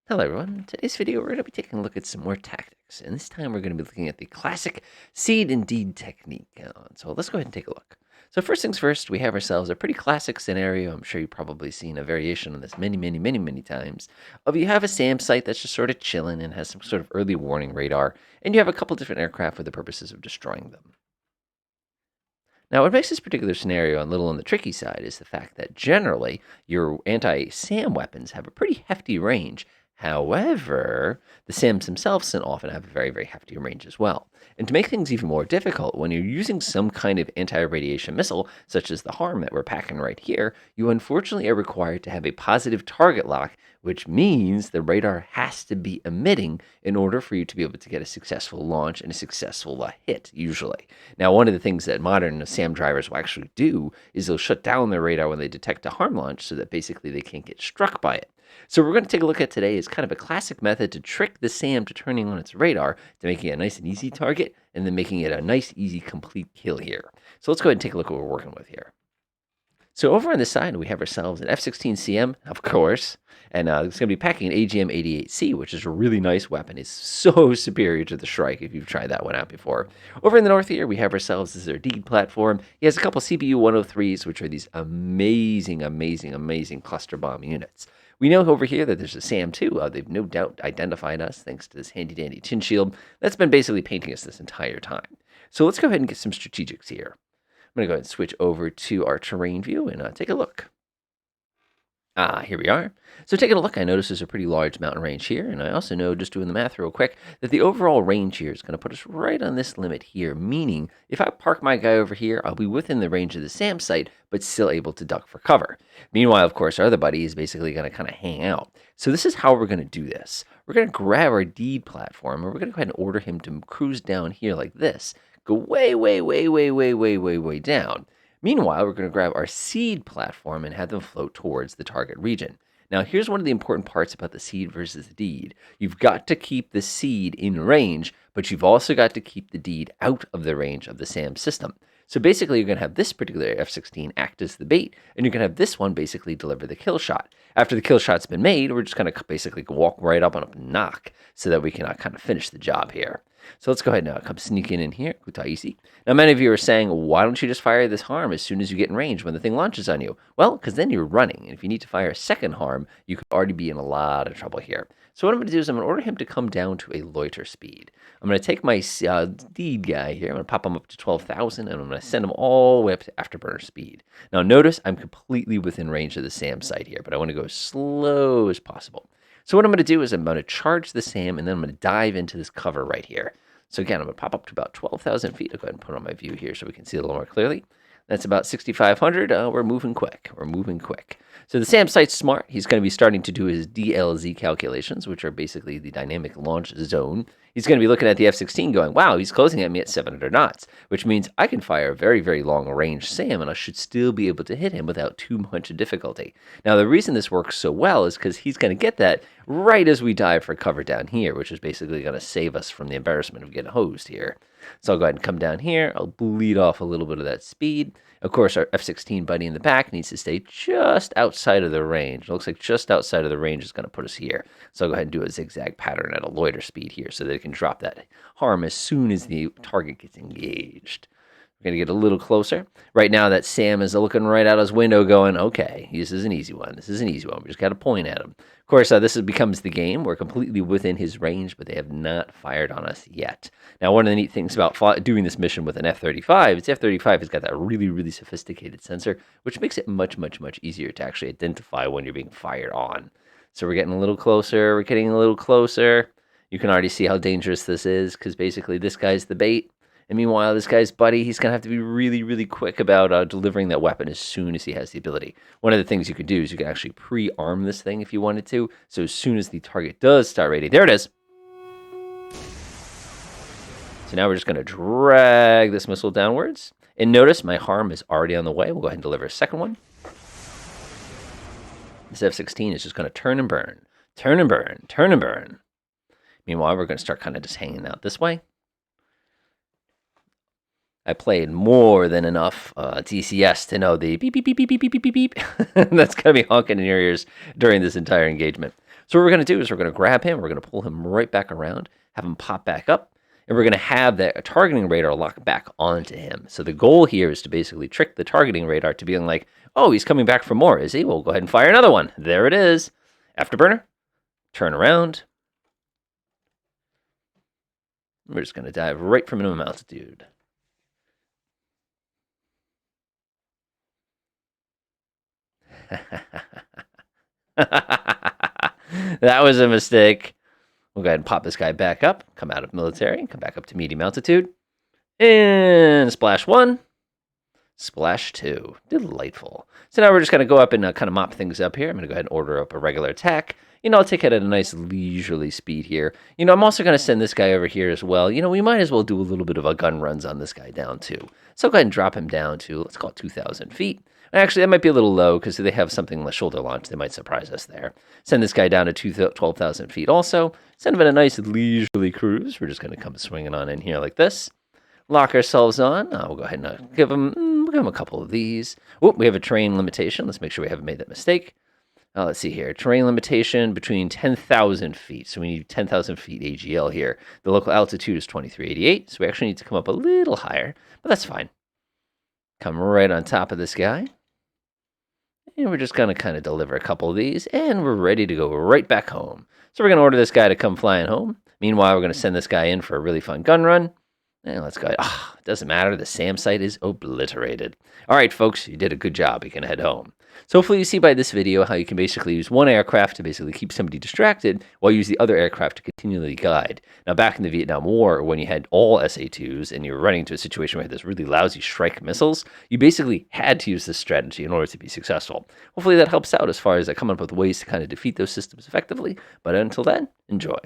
Hello everyone, in today's video we're going to be taking a look at some more tactics, and this time we're going to be looking at the classic SEAD and DEED technique. So let's go ahead and take a look. So first things first, we have ourselves a pretty classic scenario. I'm sure you've probably seen a variation on this many times. Of you have a SAM site that's just sort of chilling and has some sort of early warning radar, and you have a couple different aircraft for the purposes of destroying them. Now, what makes this particular scenario a little on the tricky side is the fact that generally your anti-SAM weapons have a pretty hefty range. However, the SAMs themselves often have a very hefty range as well. And to make things even more difficult, when you're using some kind of anti-radiation missile, such as the HARM that we're packing right here, you unfortunately are required to have a positive target lock, which means the radar has to be emitting in order for you to be able to get a successful launch and a successful hit, usually. Now, one of the things that modern SAM drivers will actually do is they'll shut down their radar when they detect a HARM launch so that basically they can't get struck by it. So what we're going to take a look at today is kind of a classic method to trick the SAM to turning on its radar to making it a nice and easy target and then making it a nice, easy, complete kill here. So let's go ahead and take a look at what we're working with here. So over on this side, we have ourselves an F-16CM, of course, and it's going to be packing an AGM-88C, which is a really nice weapon. It's so superior to the Shrike if you've tried that one out before. Over in the north here, we have ourselves this is our DEED platform. He has a couple CBU 103s, which are these amazing cluster bomb units. We know over here that there's a SAM too. They've no doubt identified us thanks to this handy-dandy chin shield that's been basically painting us this entire time. So let's go ahead and get some strategics here. I'm going to go ahead and switch over to our terrain view and take a look. Here we are. So taking a look, I notice there's a pretty large mountain range here, and I also know, just doing the math real quick, that the overall range here is going to put us right on this limit here, meaning if I park my guy over here, I'll be within the range of the SAM site, but still able to duck for cover. Meanwhile, of course, our other buddy is basically going to kind of hang out. So this is how we're going to do this. We're going to grab our DEED platform, and we're going to go ahead and order him to cruise down here like this, go way down. Meanwhile, we're going to grab our SEAD platform and have them float towards the target region. Now, here's one of the important parts about the SEAD versus the DEED. You've got to keep the SEAD in range, but you've also got to keep the DEED out of the range of the SAM system. So basically, you're going to have this particular F-16 act as the bait, and you're going to have this one basically deliver the kill shot. After the kill shot's been made, we're just going to basically walk right up and knock so that we can kind of finish the job here. So let's go ahead and come sneaking in here. Kutaisi. Now, many of you are saying, why don't you just fire this harm as soon as you get in range when the thing launches on you? Well, because then you're running. And if you need to fire a second harm, you could already be in a lot of trouble here. So what I'm going to do is I'm going to order him to come down to a loiter speed. I'm going to take my DEED guy here. I'm going to pop him up to 12,000, and I'm going to send him all the way up to afterburner speed. Now, notice I'm completely within range of the SAM site here, but I want to go as slow as possible. So what I'm going to do is I'm going to charge the SAM, and then I'm going to dive into this cover right here. So again, I'm going to pop up to about 12,000 feet. I'll go ahead and put on my view here so we can see it a little more clearly. That's about 6,500. We're moving quick. So the SAM site's smart. He's going to be starting to do his DLZ calculations, which are basically the dynamic launch zone. He's going to be looking at the F-16 going, wow, he's closing at me at 700 knots, which means I can fire a very long range SAM, and I should still be able to hit him without too much difficulty. Now, the reason this works so well is because he's going to get that right as we dive for cover down here, which is basically going to save us from the embarrassment of getting hosed here. So I'll go ahead and come down here. I'll bleed off a little bit of that speed. Of course, our F-16 buddy in the back needs to stay just outside of the range. It looks like just outside of the range is going to put us here. So I'll go ahead and do a zigzag pattern at a loiter speed here so that it can drop that harm as soon as the target gets engaged. We're going to get a little closer. Right now, that SAM is looking right out his window going, okay, this is an easy one. We just got to point at him. Of course, becomes the game. We're completely within his range, but they have not fired on us yet. Now, one of the neat things about doing this mission with an F-35 is the F-35 has got that really sophisticated sensor, which makes it much easier to actually identify when you're being fired on. So we're getting a little closer. You can already see how dangerous this is because basically this guy's the bait. And meanwhile, this guy's buddy, he's going to have to be really quick about delivering that weapon as soon as he has the ability. One of the things you could do is you can actually pre-arm this thing if you wanted to. So as soon as the target does start rating, there it is. So now we're just going to drag this missile downwards. And notice my harm is already on the way. We'll go ahead and deliver a second one. This F-16 is just going to turn and burn. Meanwhile, we're going to start kind of just hanging out this way. I played more than enough TCS to know the beep. That's going to be honking in your ears during this entire engagement. So what we're going to do is we're going to grab him, we're going to pull him right back around, have him pop back up, and we're going to have that targeting radar lock back onto him. So the goal here is to basically trick the targeting radar to being like, oh, he's coming back for more, is he? We'll go ahead and fire another one. There it is. Afterburner, turn around. We're just going to dive right from minimum altitude. That was a mistake. We'll go ahead and pop this guy back up, come out of military, come back up to medium altitude, and splash 1, splash 2. Delightful. So now we're just going to go up and kind of mop things up here. I'm going to go ahead and order up a regular attack. I'll take it at a nice leisurely speed here. I'm also going to send this guy over here as well. We might as well do a little bit of a gun runs on this guy down too. So go ahead and drop him down to, let's call it 2,000 feet. Actually, that might be a little low because they have something like shoulder launch. They might surprise us there. Send this guy down to 12,000 feet also. Send him in a nice leisurely cruise. We're just going to come swinging on in here like this. Lock ourselves on. We'll go ahead and give him a couple of these. Whoop, we have a terrain limitation. Let's make sure we haven't made that mistake. Let's see here. Terrain limitation between 10,000 feet. So we need 10,000 feet AGL here. The local altitude is 2388. So we actually need to come up a little higher, but that's fine. Come right on top of this guy. And we're just going to kind of deliver a couple of these, and we're ready to go right back home. So we're going to order this guy to come flying home. Meanwhile, we're going to send this guy in for a really fun gun run. And let's go. It doesn't matter. The SAM site is obliterated. All right, folks, you did a good job. You can head home. So hopefully you see by this video how you can basically use one aircraft to basically keep somebody distracted while you use the other aircraft to continually guide. Now, back in the Vietnam War, when you had all SA-2s and you were running into a situation where you had this really lousy strike missiles, you basically had to use this strategy in order to be successful. Hopefully that helps out as far as coming up with ways to kind of defeat those systems effectively. But until then, enjoy.